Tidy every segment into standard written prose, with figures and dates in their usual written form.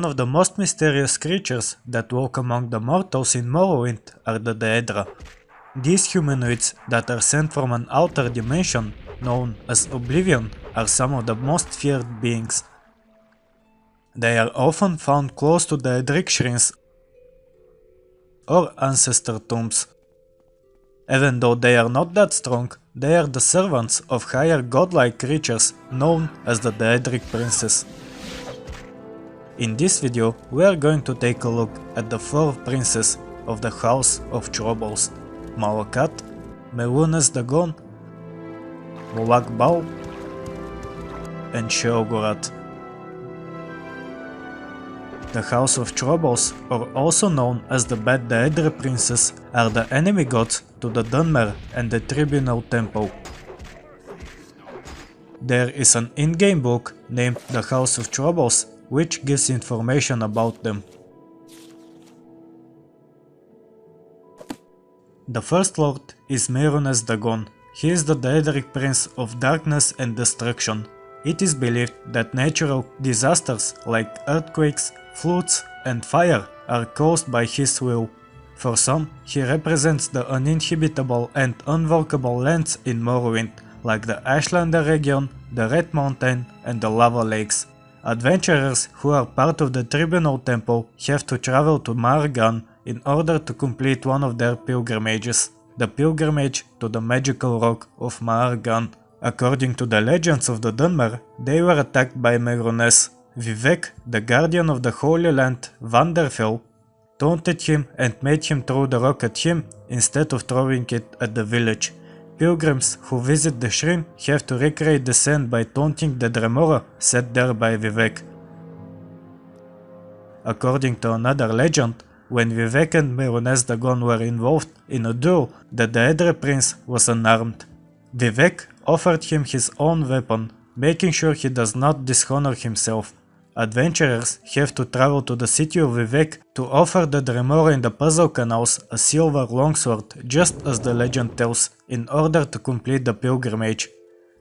One of the most mysterious creatures that walk among the mortals in Morrowind are the Daedra. These humanoids that are sent from an outer dimension, known as Oblivion, are some of the most feared beings. They are often found close to Daedric shrines or ancestor tombs. Even though they are not that strong, they are the servants of higher godlike creatures known as the Daedric princes. In this video, we are going to take a look at the 4 princes of the House of Troubles: Malacath, Mehrunes Dagon, Molag Bal, and Sheogorath. The House of Troubles, or also known as the Bad Daedra princes, are the enemy gods to the Dunmer and the Tribunal Temple. There is an in-game book named The House of Troubles, which gives information about them. The first lord is Mehrunes Dagon. He is the Daedric prince of darkness and destruction. It is believed that natural disasters like earthquakes, floods, and fire are caused by his will. For some, he represents the uninhabitable and unwalkable lands in Morrowind, like the Ashlander region, the Red Mountain, and the Lava Lakes. Adventurers who are part of the Tribunal Temple have to travel to Margan in order to complete one of their pilgrimages, the pilgrimage to the magical rock of Margan. According to the legends of the Dunmer, they were attacked by Mehrunes. Vivec, the guardian of the Holy Land, Vanderfell, taunted him and made him throw the rock at him instead of throwing it at the village. Pilgrims who visit the shrine have to recreate the scene by taunting the Dremora set there by Vivec. According to another legend, when Vivec and Mehrunes Dagon were involved in a duel, the Daedra prince was unarmed. Vivec offered him his own weapon, making sure he does not dishonor himself. Adventurers have to travel to the city of Vivec to offer the Dremora in the puzzle canals a silver longsword, just as the legend tells, in order to complete the pilgrimage.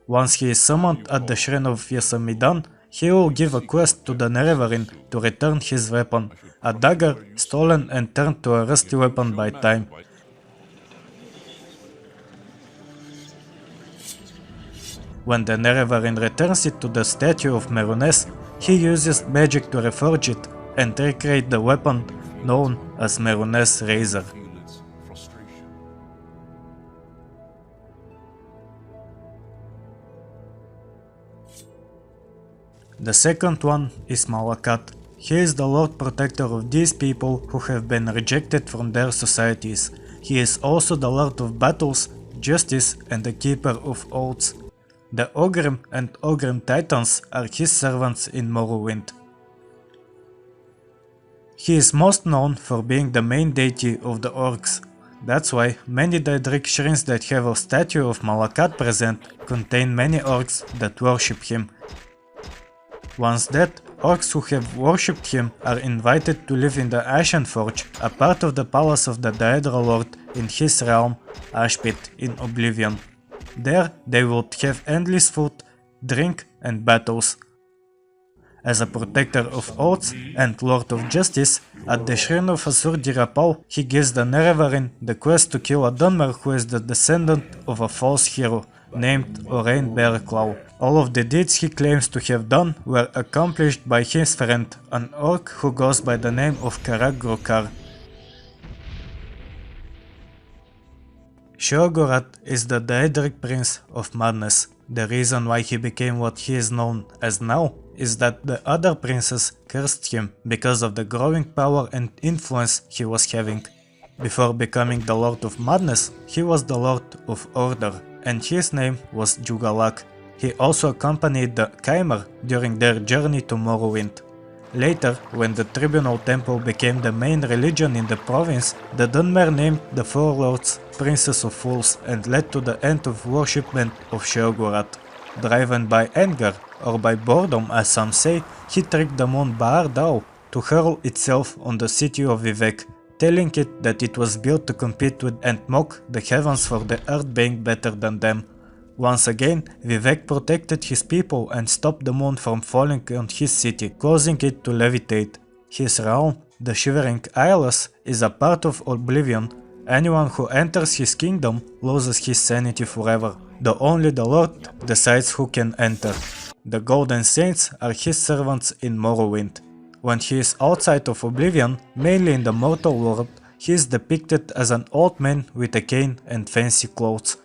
Once he is summoned at the shrine of Yasamidan, he will give a quest to the Nerevarine to return his weapon, a dagger stolen and turned to a rusty weapon by time. When the Nerevarine returns it to the statue of Mehrunes, he uses magic to reforge it and recreate the weapon known as Mehrunes' Razor. The second one is Malacath. He is the Lord Protector of these people who have been rejected from their societies. He is also the Lord of Battles, Justice, and the Keeper of Oaths. The Ogrim and Ogrim Titans are his servants in Morrowind. He is most known for being the main deity of the orcs. That's why many Daedric shrines that have a statue of Malacath present contain many orcs that worship him. Once dead, orcs who have worshipped him are invited to live in the Ashen Forge, a part of the palace of the Daedra Lord in his realm, Ashpit, in Oblivion. There they would have endless food, drink, and battles. As a protector of oaths and Lord of Justice, at the shrine of Asur-Dirapal, he gives the Nerevarine the quest to kill a Dunmer who is the descendant of a false hero, named Orain Bearclaw. All of the deeds he claims to have done were accomplished by his friend, an orc who goes by the name of Karak-Grokar. Sheogorath is the Daedric Prince of Madness. The reason why he became what he is known as now is that the other princes cursed him because of the growing power and influence he was having. Before becoming the Lord of Madness, he was the Lord of Order, and his name was Jugalak. He also accompanied the Chimera during their journey to Morrowind. Later, when the Tribunal Temple became the main religion in the province, the Dunmer named the 4 lords Princes of Fools and led to the end of worshipment of Sheogorath. Driven by anger, or by boredom as some say, he tricked the moon Baar Dau to hurl itself on the city of Vivec, telling it that it was built to compete with and mock the heavens for the earth being better than them. Once again, Vivec protected his people and stopped the moon from falling on his city, causing it to levitate. His realm, the Shivering Isles, is a part of Oblivion. Anyone who enters his kingdom loses his sanity forever. Only the Lord decides who can enter. The Golden Saints are his servants in Morrowind. When he is outside of Oblivion, mainly in the mortal world, he is depicted as an old man with a cane and fancy clothes.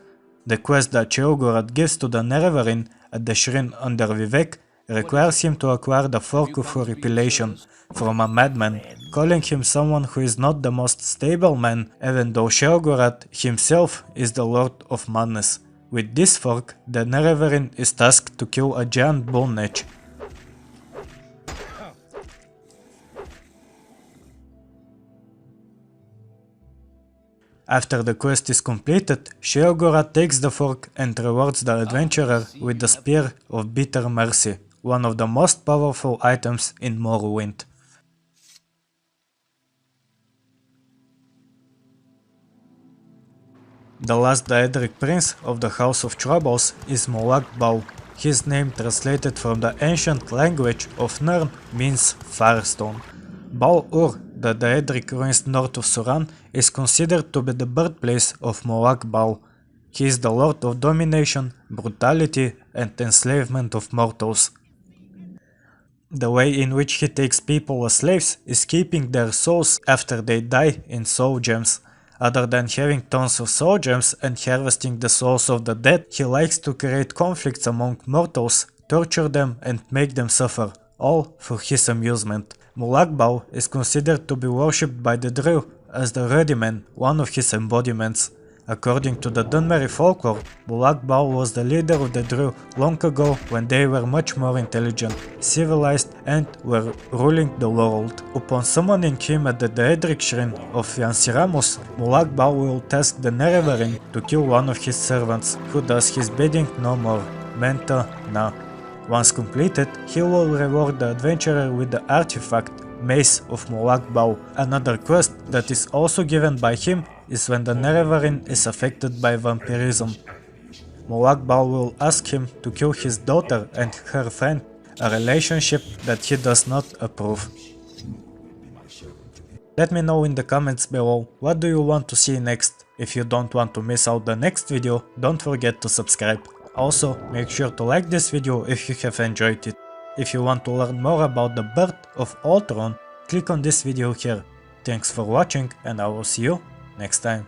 The quest that Sheogorath gives to the Nerevarine at the shrine under Vivec requires him to acquire the Fork of Horripilation from a madman, calling him someone who is not the most stable man, even though Sheogorath himself is the Lord of Madness. With this fork, the Nerevarine is tasked to kill a giant bone edge. After the quest is completed, Sheogorath takes the fork and rewards the adventurer with the Spear of Bitter Mercy, one of the most powerful items in Morrowind. The last Daedric prince of the House of Troubles is Molag Bal. His name translated from the ancient language of Nirn means Firestone. Bal-Ur, the Daedric ruins north of Suran, is considered to be the birthplace of Molag Bal. He is the lord of domination, brutality and enslavement of mortals. The way in which he takes people as slaves is keeping their souls after they die in soul gems. Other than having tons of soul gems and harvesting the souls of the dead, he likes to create conflicts among mortals, torture them and make them suffer, all for his amusement. Molag Bal is considered to be worshipped by the Drill as the Ruddy Man, one of his embodiments. According to the Dunmerry folklore, Molag Bal was the leader of the Drill long ago when they were much more intelligent, civilized and were ruling the world. Upon summoning him at the Daedric shrine of Yansiramus, Molag Bal will task the Nerevarine to kill one of his servants, who does his bidding no more, Menta Na. Once completed, he will reward the adventurer with the artifact Mace of Molag Bal. Another quest that is also given by him is when the Nerevarine is affected by vampirism. Molag Bal will ask him to kill his daughter and her friend, a relationship that he does not approve. Let me know in the comments below what do you want to see next. If you don't want to miss out the next video, don't forget to subscribe. Also, make sure to like this video if you have enjoyed it. If you want to learn more about the birth of Ultron, click on this video here. Thanks for watching and I will see you next time.